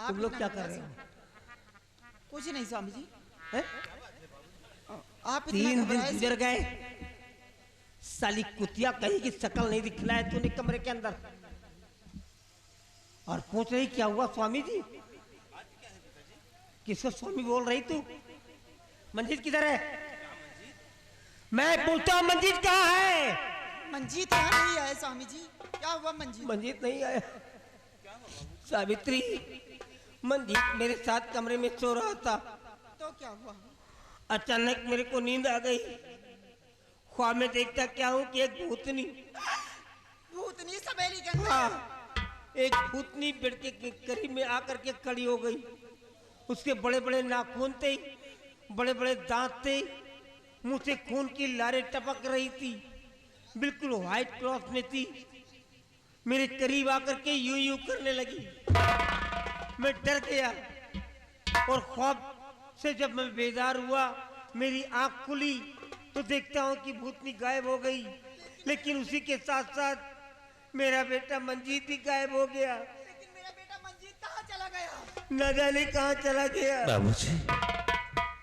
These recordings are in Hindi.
तुम लोग क्या कर रहे हो? कुछ नहीं स्वामी जी। है? आप 3 दिन गुजर गए, साली कुतिया कहीं की शक्ल नहीं दिखलाया तूने कमरे के अंदर, और पूछ रही क्या हुआ स्वामी जी? किसको स्वामी बोल रही तू? मंजीत किधर है? मैं पूछता हूँ मंजीत कहाँ है? मंजीत यहाँ नहीं आए स्वामी जी। क्या हुआ मंजीत? मंजीत नहीं आया। सावित्री, मंजीत मेरे साथ कमरे में सो रहा था, तो क्या हुआ? अचानक मेरे को नींद आ गई। ख्वाब में देखता क्या हूँ कि एक भूतनी सवेली के अंदर। हाँ, एक भूतनी बेड के करीब में आकर के खड़ी हो गई। उसके बड़े बड़े नाखून थे, बड़े बड़े दांत थे, मुंह से खून की लारें टपक रही थी, बिल्कुल व्हाइट क्लॉथ में थी। मेरे करीब आकर के यूं यूं करने लगी। मैं डर गया और ख्वाब से जब मैं बेदार हुआ, मेरी आंख खुली तो देखता हूं कि भूतनी गायब हो गई, लेकिन उसी के साथ साथ मेरा बेटा मंजीत भी गायब हो गया। लेकिन मेरा बेटा मंजीत कहाँ चला गया? न जाने कहाँ चला गया। बाबूजी,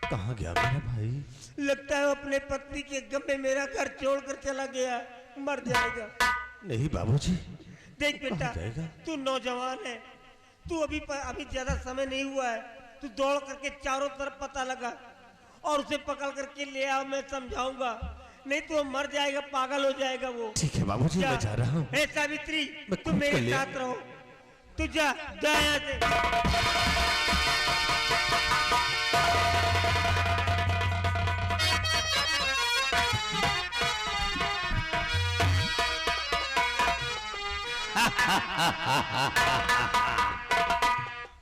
कहाँ गया मेरा भाई? लगता है अपने पत्नी के गम में मेरा घर छोड़कर चला गया, मर जाएगा। नहीं बाबूजी, देख बेटा, जाएगा? तू नौजवान है, तू अभी ज्यादा समय नहीं हुआ है। तू दौड़ करके चारों तरफ पता लगा और उसे पकड़ करके ले आओ, मैं समझाऊंगा, नहीं तो मर जाएगा, पागल हो जाएगा वो। ठीक है बाबूजी, मैं जा रहा हूँ। ए सावित्री, मैं तू खुद मेरे को ले- साथ रहो। तू जा यहाँ से।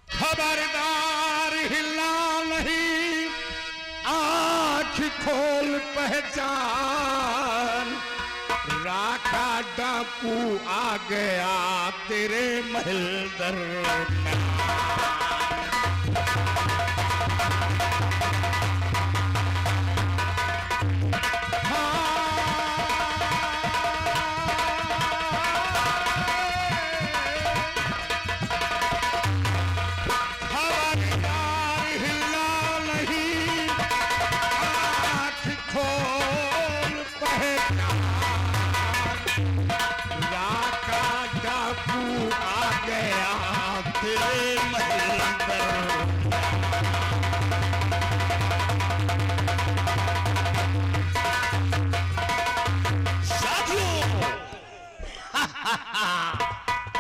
खबरदार हिला नहीं, आँख खोल पहचान, राखा डाकू आ गया तेरे महल दरमियान।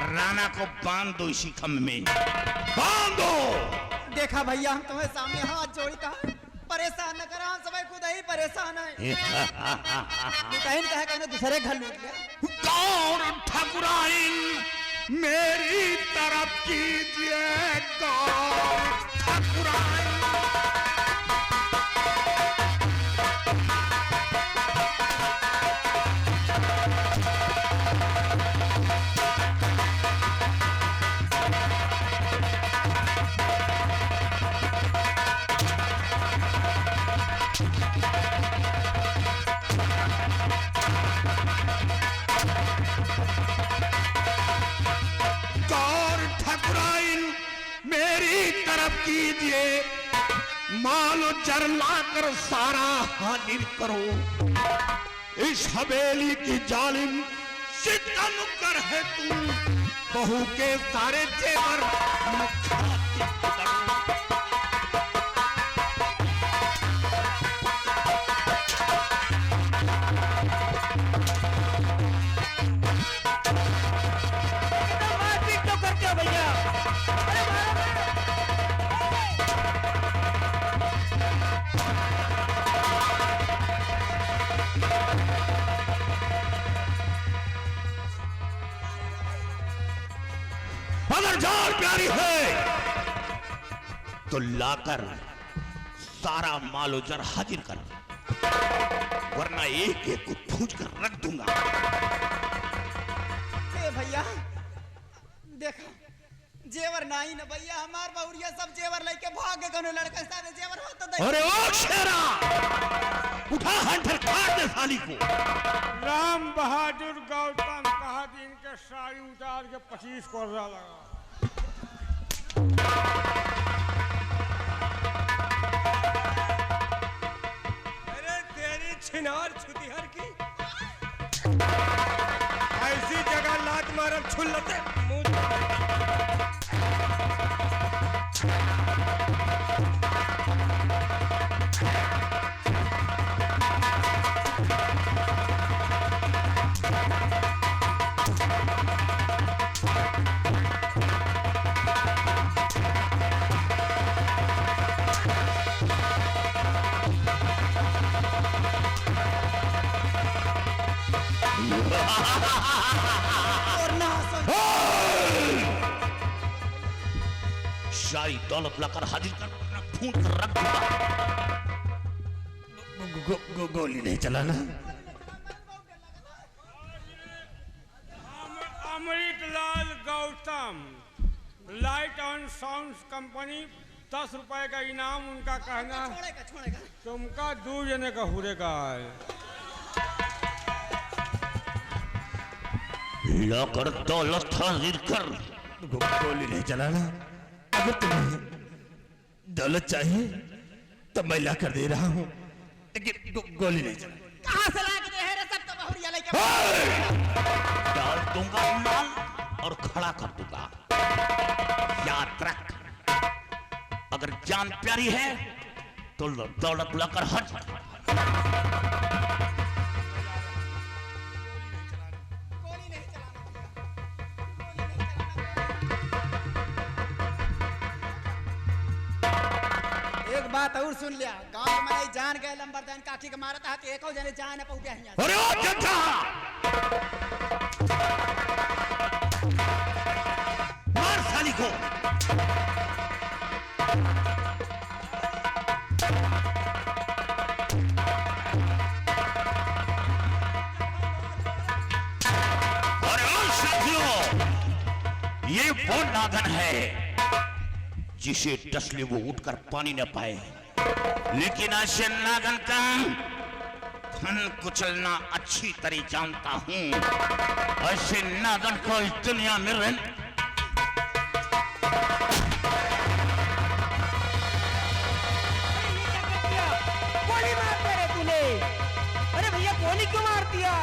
राणा को बांध दो इसी खम्भ में, बांध दो। देखा भैया, हम तुम्हें सामने हाथ जोड़ी कहा, परेशान न करा, हम सब खुद ही परेशान है। तू कहीं न कहीं दूसरे घर लूट लिया। गौर ठाकुराइन मेरी तरफ कीजिए, गौर ठाकुराइन। कीजिए, मालो जर लाकर सारा हाजिर करो। इस हवेली की जालिम सितम कर है तू, बहू के सारे जेवर मुखातिब करो। प्यारी है तो लाकर सारा मालो जर हाजिर कर, वरना एक एक को फूंच कर रख दूंगा। भैया देखा, जेवर नहीं ना भैया, हमार बहुरिया सब जेवर लेके भाग गए। कोनो लड़का सारे जेवर हो तो दे। अरे ओ शेरा, उठा हंटर काट दे साली को। राम बहादुर गौतम कहा दिन के साड़ी उतार के 25 कोर्रा लगा। अरे तेरी छिनार छुतिहर की ऐसी जगह लात मारब छुल्लते और ना हंसो। सारी दौलत लाकर हाजिर कर, फूंक कर रख दूंगा। गोली नहीं चलाना। Amritlal Gautam, light and sound company, 10 रुपए का इनाम। उनका कहना छोड़ेगा। तुमका 2 जने का हुरेगा। लाकर दौलत हाजिर कर। गोली नहीं चलाना। अगर तुम्हें दौलत चाहिए तो मैं ला कर दे रहा हूँ, लेकिन गोली नहीं चलाना। कहाँ से लाके दे रे सब तो बहुरिया लेके डाल दूंगा माल और खड़ा कर दूंगा। याद रख, अगर जान प्यारी है तो दौलत लाकर हट। गोली नहीं चलाना। एक बात और सुन लिया, गांव में जान गए लंबरदान काठी के मारता है तो एको जने जान पे उठे यहाँ। अरे ओ जनता, मार साली को। अरे ओ साथियों, ये वो नागन है जिसे टसले वो उठकर पानी न पाए, लेकिन ऐसे नागन का धन कुचलना अच्छी तरह जानता हूं। ऐसे नागन को इस दुनिया में गोली मार दे रे तूने। अरे भैया गोली क्यों मार दिया?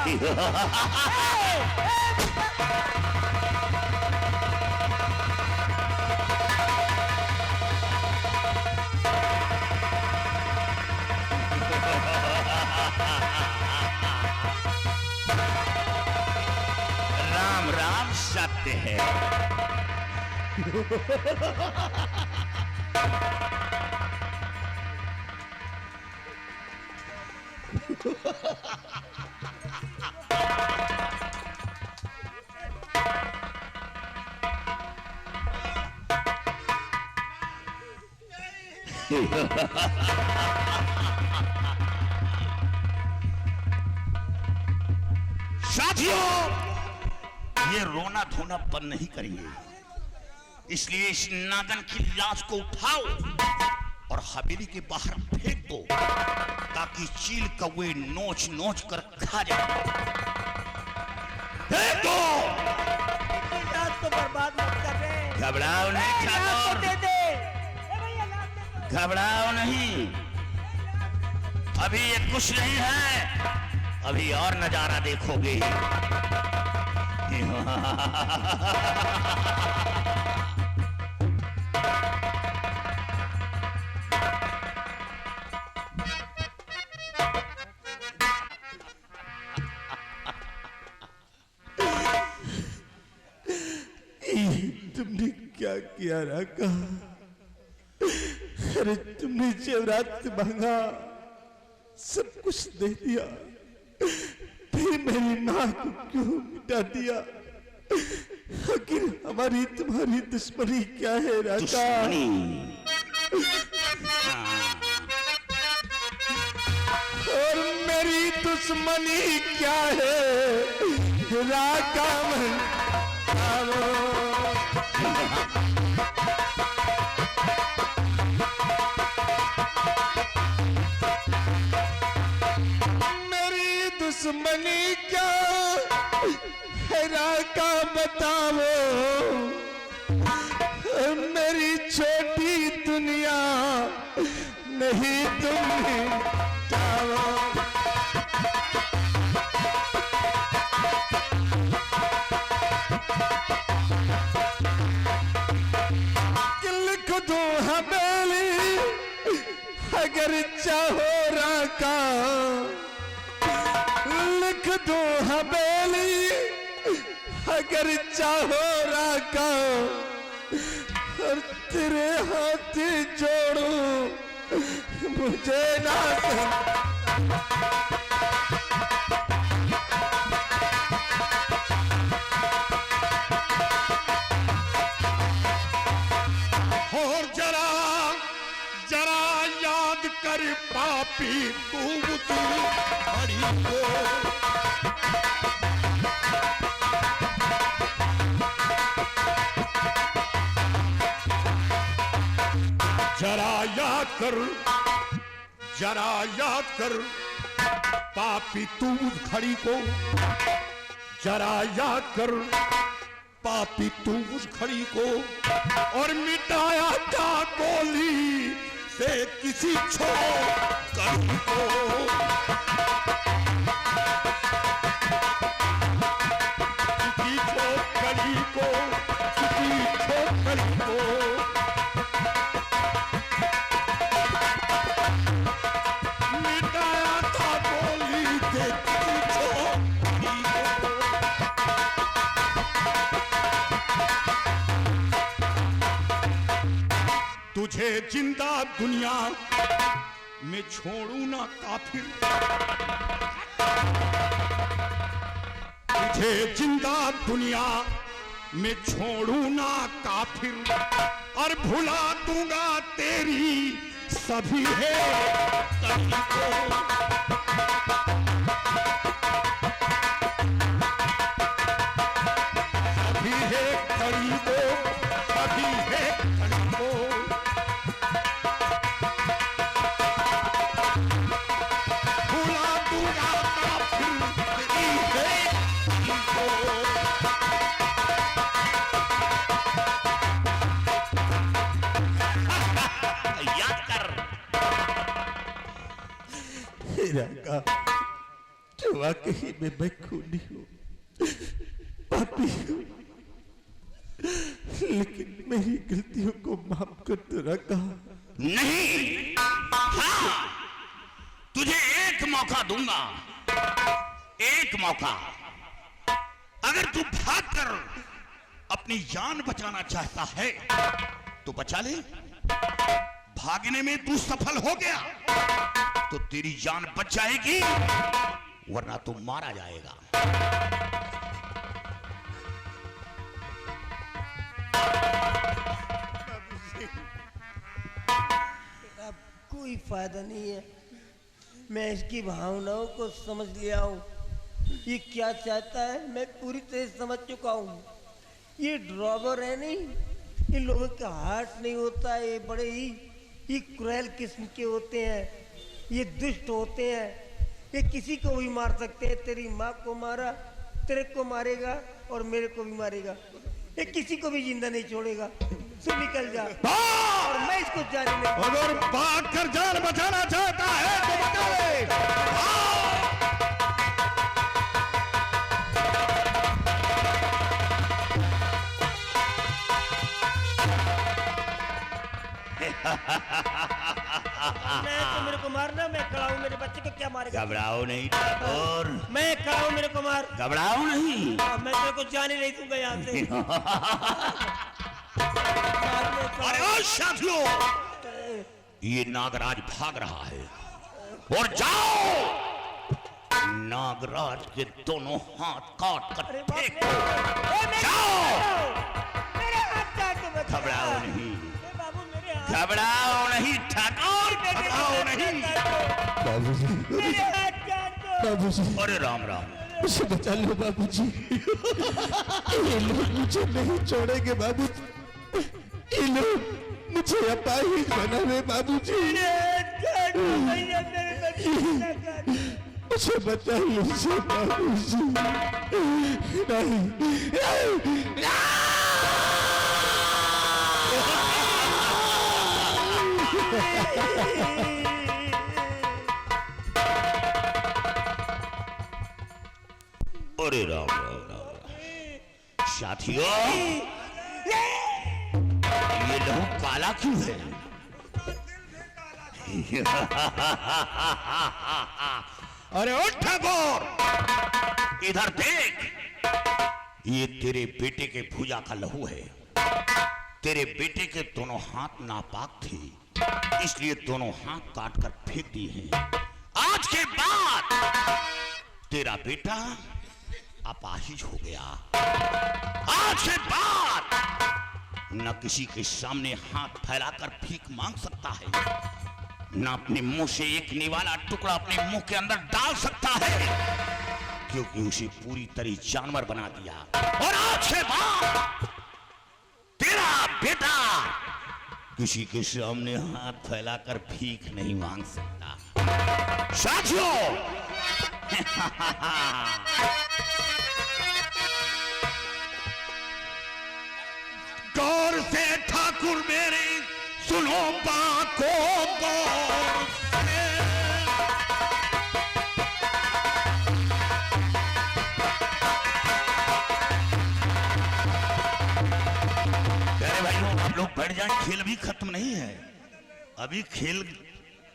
राम राम सत्य है। साथियों, ये रोना धोना बंद नहीं करेंगे, इसलिए इस नागन की लाश को उठाओ और हवेली के बाहर फेंक दो, ताकि चील कौवे नोच नोच कर खा जाए। फेंक दो। लाश को बर्बाद मत कर रे। घबराओ नहीं लाश को ठाकुर, दे दे। भैया लाश दे दो। घबराओ नहीं, अभी ये कुछ नहीं है, अभी और नजारा देखोगे। तुमने क्या किया राका? अरे तुमने जेवरात मांगा, सब कुछ दे दिया, फिर मेरी माँ को क्यों मिटा दिया? आखिर हमारी तुम्हारी दुश्मनी क्या है राका? और मेरी दुश्मनी क्या है राका? मेरी दुश्मनी क्या है राका बताओ? मेरी नहीं तुम मिटाओ। लिख दो हवेली अगर चाहो राका, लिख दो हवेली अगर चाहो राका, और तेरे हाथ जोड़ो मुझे ना और जरा जरा याद कर पापी तू खड़ी को, जरा याद कर, जरा याद कर पापी तू खड़ी को, जरा याद कर पापी तू उस खड़ी को, और मिटाया था गोली से किसी छोकरी को, किसी छोकरी को, किसी छोकरी को, मिटाया था गोली से किसी छोकरी को। तुझे जिंदा दुनिया में छोड़ू ना काफिर, तुझे जिंदा दुनिया में छोड़ू ना काफिर, और भुला दूंगा तेरी सभी है कड़ी को, सभी है कड़ी को, सभी है कड़ी को, भुला दूंगा काफिर तेरी है कड़ी को। याद कर राका, जो वाकई में मैं खूनी हूँ, पापी हूँ, लेकिन मेरी गलतियों को माफ कर दो राका। नहीं, हाँ, तुझे एक मौका दूंगा, एक मौका। अगर तू भागकर अपनी जान बचाना चाहता है तो बचा ले, भागने में तू सफल हो गया तो तेरी जान बच जाएगी, वरना तू मारा जाएगा। अब कोई फायदा नहीं है, मैं इसकी भावनाओं को समझ लिया हूँ। ये क्या चाहता है मैं पूरी तरह समझ चुका हूँ। ये ड्रॉबर है नहीं, ये लोगों का हार्ट नहीं होता है, ये बड़े ही ये क्रूएल किस्म के होते हैं, ये दुष्ट होते हैं, ये किसी को भी मार सकते हैं। तेरी माँ को मारा, तेरे को मारेगा और मेरे को भी मारेगा, ये किसी को भी जिंदा नहीं छोड़ेगा। तू निकल जा और मैं इसको जाने नहीं। अगर भाग कर जान बचाना चाहता है तो बचा ले। मैं तो मेरे को मारना, मैं खड़ा हूँ, मेरे बच्चे को क्या मारेगा? घबराओ नहीं ठाकुर, मैं खड़ा हूँ, मेरे को मार। घबराओ नहीं। मैं तेरे को जाने नहीं दूंगा यहाँ से। अरे ओ साथियों, ये नागराज भाग रहा है और जाओ नागराज के दोनों हाथ काट कर फेंक दो। जाओ, घबराओ नहीं, घबराओ नहीं ठाकुर, घबराओ नहीं। बाबूजी, अरे राम राम, मुझे बचा लो बाबूजी, ये लोग मुझे नहीं छोड़ेंगे बाबूजी, ये लोग मुझे अपाहिज बना रहे बाबूजी, मुझे बचाइए मुझे बाबूजी, नहीं अरे राम राम राम। साथियों, ये लहू काला क्यों है? अरे उठ ठाकुर, इधर देख, ये तेरे बेटे के भुजा का लहू है। तेरे बेटे के दोनों हाथ नापाक थे, इसलिए दोनों हाथ काट कर फेंक दिए हैं। आज के बाद तेरा बेटा अपाहिज हो गया। आज के बाद न किसी के सामने हाथ फैलाकर भीख मांग सकता है, न अपने मुंह से एक निवाला टुकड़ा अपने मुंह के अंदर डाल सकता है, क्योंकि उसे पूरी तरह जानवर बना दिया। और आज के बाद तेरा बेटा किसी के सामने हाथ फैलाकर भीख नहीं मांग सकता। साथियों, गौर से ठाकुर मेरी सुनो बात को गौर से। प्यारे भाइयों, आप लोग बैठ जाएं, खेल भी खत्म नहीं है, अभी खेल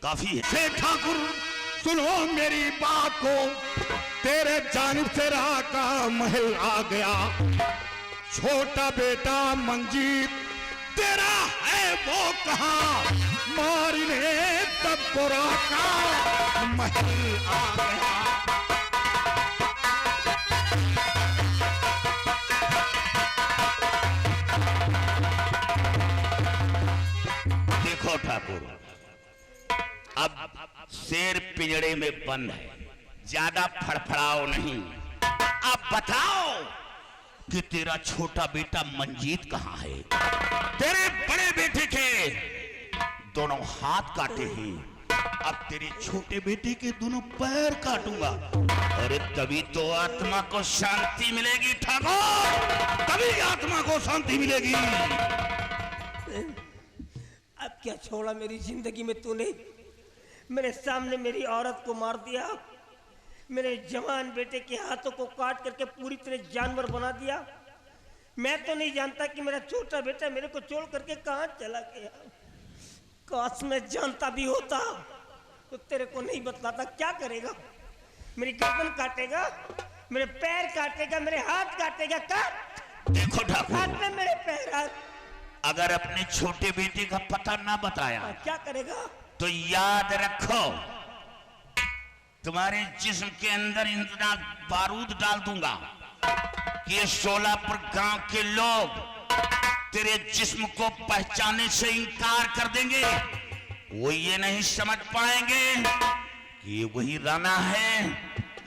काफी है। से ठाकुर सुनो मेरी बात को, तेरे जानिब से राह का महल आ गया। छोटा बेटा मंजीत तेरा है वो कहां, मारने तब बुरा का महल आ गया। देखो ठाकुर, अब शेर पिंजड़े में बंद है, ज्यादा फड़फड़ाओ नहीं। अब बताओ कि तेरा छोटा बेटा मंजीत कहां है? तेरे बड़े बेटे के दोनों हाथ काटे हैं, अब तेरे छोटे बेटे के दोनों पैर काटूंगा। अरे तभी तो आत्मा को शांति मिलेगी ठाकुर, तभी आत्मा को शांति मिलेगी। अब क्या छोड़ा मेरी जिंदगी में तूने? मेरे सामने मेरी औरत को मार दिया, मेरे जवान बेटे के हाथों को काट करके पूरी तरह जानवर बना दिया। मैं तो नहीं जानता कि मेरा छोटा बेटा मेरे को छोड़ करके कहां चला गया। काश मैं जानता भी होता तो तेरे को नहीं बतलाता। क्या करेगा? मेरी गर्दन काटेगा, मेरे पैर काटेगा, मेरे हाथ काटेगा। काट। देखो ठाकुर, हाथ में मेरे पैर, हाथ। अगर अपने छोटे बेटे का पता ना बताया क्या करेगा? तो याद रखो, तुम्हारे जिस्म के अंदर इतना बारूद डाल दूंगा कि ये सोलापुर गांव के लोग तेरे जिस्म को पहचानने से इनकार कर देंगे। वो ये नहीं समझ पाएंगे कि ये वही राणा है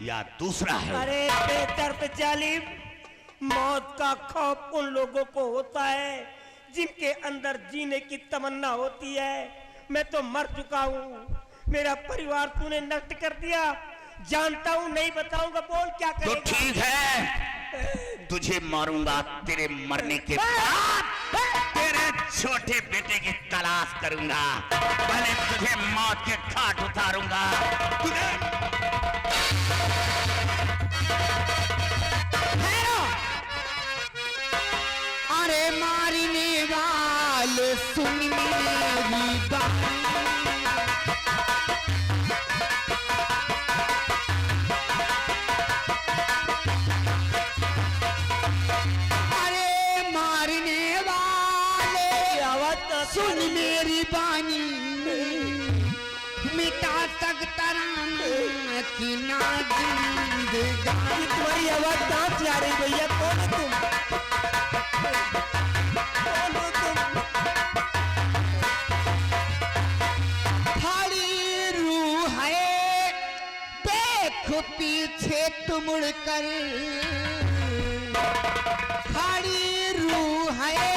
या दूसरा है। अरे बेदर्द जालिम, मौत का खौफ उन लोगों को होता है जिनके अंदर जीने की तमन्ना होती है। मैं तो मर चुका हूँ, मेरा परिवार तूने नष्ट कर दिया। जानता हूँ, नहीं बताऊंगा। बोल क्या करेगा? तो ठीक है, तुझे मारूंगा। तेरे मरने के बाद तेरे छोटे बेटे की तलाश करूंगा, पहले तुझे मौत के घाट उतारूंगा। अरे मारने वाले सुन मेरी बात, सुन मेरी बानी, मिटा सकता कि ना जिंदगानी। तुम्हारी आवाज कहाँ से आ रही भैया? कौन हो तुम? कौन हो तुम? खड़ी रूह है, देख पीछे तुम मुड़ कर। खड़ी रूह है,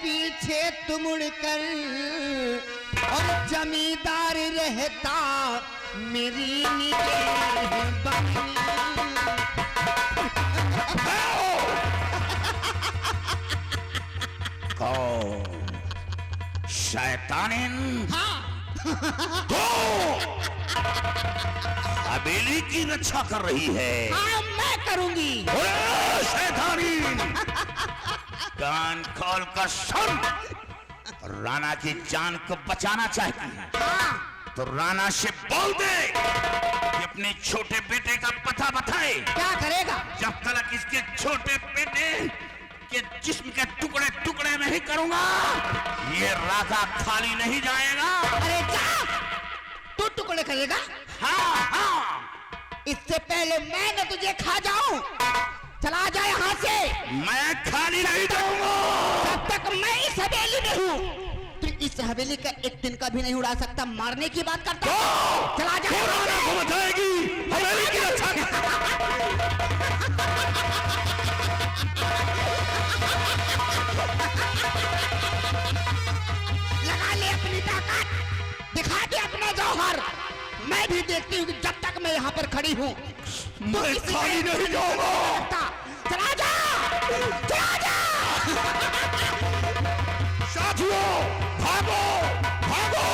पीछे तुम मुड़कर, और जमींदार रहता मेरी निगहबानी। शैतानिन, हाँ तो हवेली की रक्षा कर रही है। हाँ मैं करूंगी। ओए शैतानिन, कान खोल कर सुन। राणा की जान को बचाना चाहती है तो राणा से बोल दे कि अपने छोटे बेटे का पता बताए। क्या करेगा? जब तक इसके छोटे बेटे के जिस्म के टुकड़े टुकड़े नहीं करूंगा, ये राजा खाली नहीं जाएगा। अरे जा, तू टुकड़े करेगा? हाँ हाँ, इससे पहले मैं न तुझे खा जाऊं। चला जा यहाँ से। मैं खाली नहीं जाऊंगा जब तक मैं इस हवेली में हूँ। तू इस हवेली का एक दिन का भी नहीं उड़ा सकता। मारने की बात करता है। चला जा। राणा को बताएगी हवेली की रक्षा। लगा ले अपनी ताकत, दिखा दे अपना जौहर। मैं भी देखती हूँ कि जब तक मैं यहाँ पर खड़ी हूँ मैं खाली नहीं जाऊंगा। चला जा, चला जा। साथियों भागो भागो।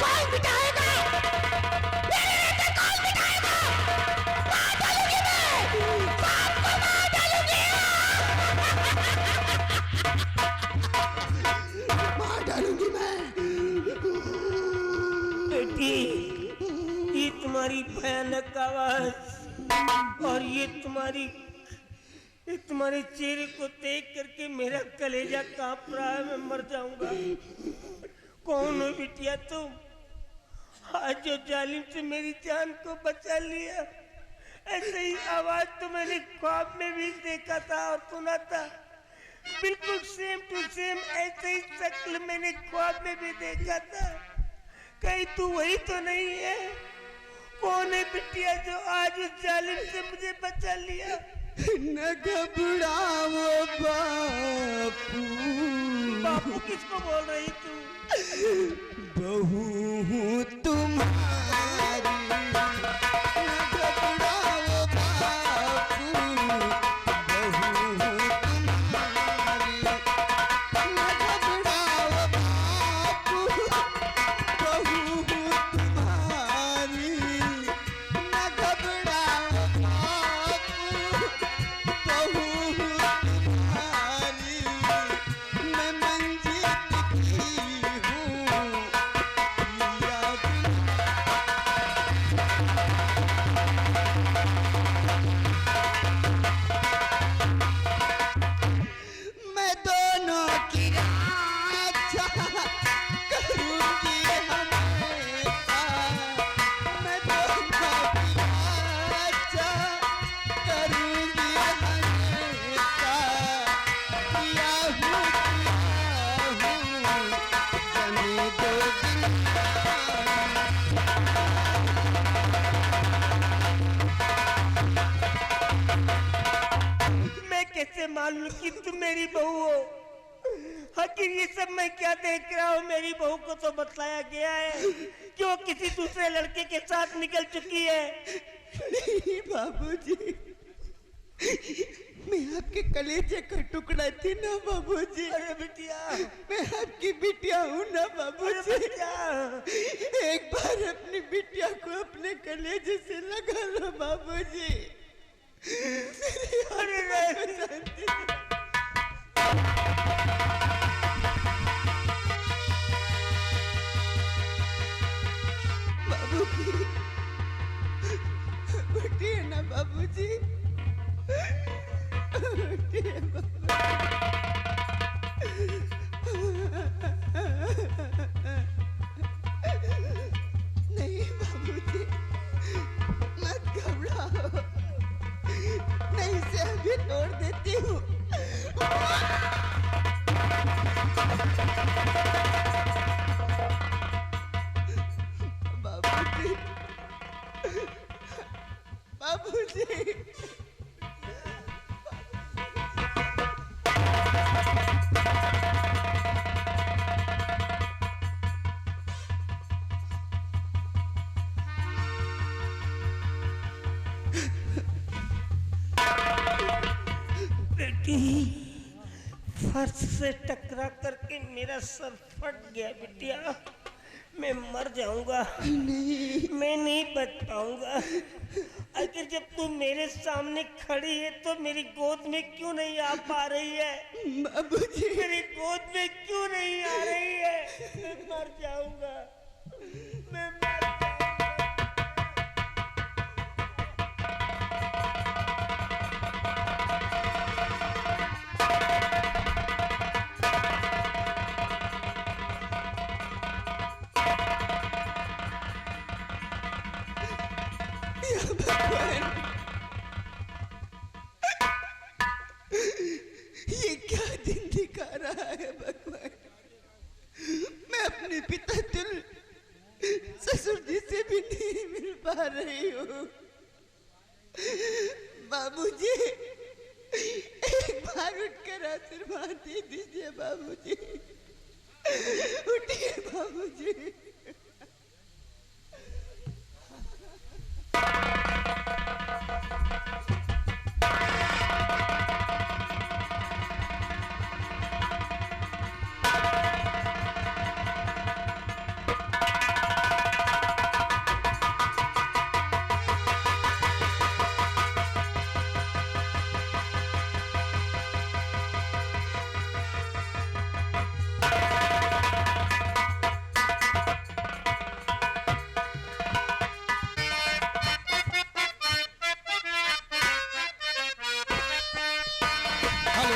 कौन बिठाएगा? मेरे बेटे कौन बिठाएगा? मार डालूंगी मैं, सबको मार डालूंगी। मार डालूंगी मैं। बेटी, ये तुम्हारी भयानक आवाज और ये तुम्हारे चेहरे को देख करके मेरा कलेजा कांप रहा है। मैं मर जाऊंगा। कौन हो बिटिया तुम? आज जो जालिम से मेरी जान को बचा लिया। ऐसे ही आवाज तो मैंने ख्वाब में भी देखा था और सुना था। बिल्कुल सेम टू सेम ऐसे ही शक्ल मैंने ख्वाब में भी देखा था। कहीं तू वही तो नहीं है? कौन है बिटिया जो आज उस जालिम से मुझे बचा लिया? न घबराओ बापू। बापू किसको बोल रही तू? बहू हूँ तुम्हारी। न घबराओ बापू, बहू हूँ तुम्हारी। न घबराओ बापू, बहू हूँ तुम्हारी। न घबराओ बापू, बहू हूँ तुम्हारी। मैं मंजिल की हूँ याद। मैं दोनों की रक्षा करूंगी हमेशा। मैं दोनों की रक्षा करूंगी हमेशा। किया हूँ जमी दो दिन। मैं कैसे मालूम कि तुम मेरी बहू हो? आखिर ये सब मैं क्या देख रहा हूँ? मेरी बहू को तो बतलाया गया है कि वो किसी दूसरे लड़के के साथ निकल चुकी है। नहीं बाबूजी, मैं आपके कलेजे का टुकड़ा थी ना बाबूजी। अरे बिटिया, मैं आपकी बिटिया हूँ ना अरे बाबूजी। बिटिया, एक बार अपनी बिटिया को अपने कलेजे से लगा लो बाबूजी। अरे नहीं। बाबूजी, उठिए ना बाबूजी, उठिए नहीं बाबूजी, मत घबराओ। मैं इसे अभी तोड़ देती हूँ। बाबूजी, बाबूजी, फर्श से टकरा करके मेरा सर फट गया बिटिया। मैं मर जाऊंगा। मैं नहीं बच पाऊंगा। अगर जब तू मेरे सामने खड़ी है तो मेरी गोद में क्यों नहीं आ पा रही है? बाबूजी, मेरी गोद में क्यों नहीं आ रही है? मैं मर जाऊंगा। मैं मर जाऊंगा। ये क्या दिन दिखा रहा है भगवान। मैं अपने पिता तुल ससुर जी से भी नहीं मिल पा रही हूँ। बाबूजी, एक बार उठकर आशीर्वाद दे दीजिए बाबूजी। उठिए बाबूजी।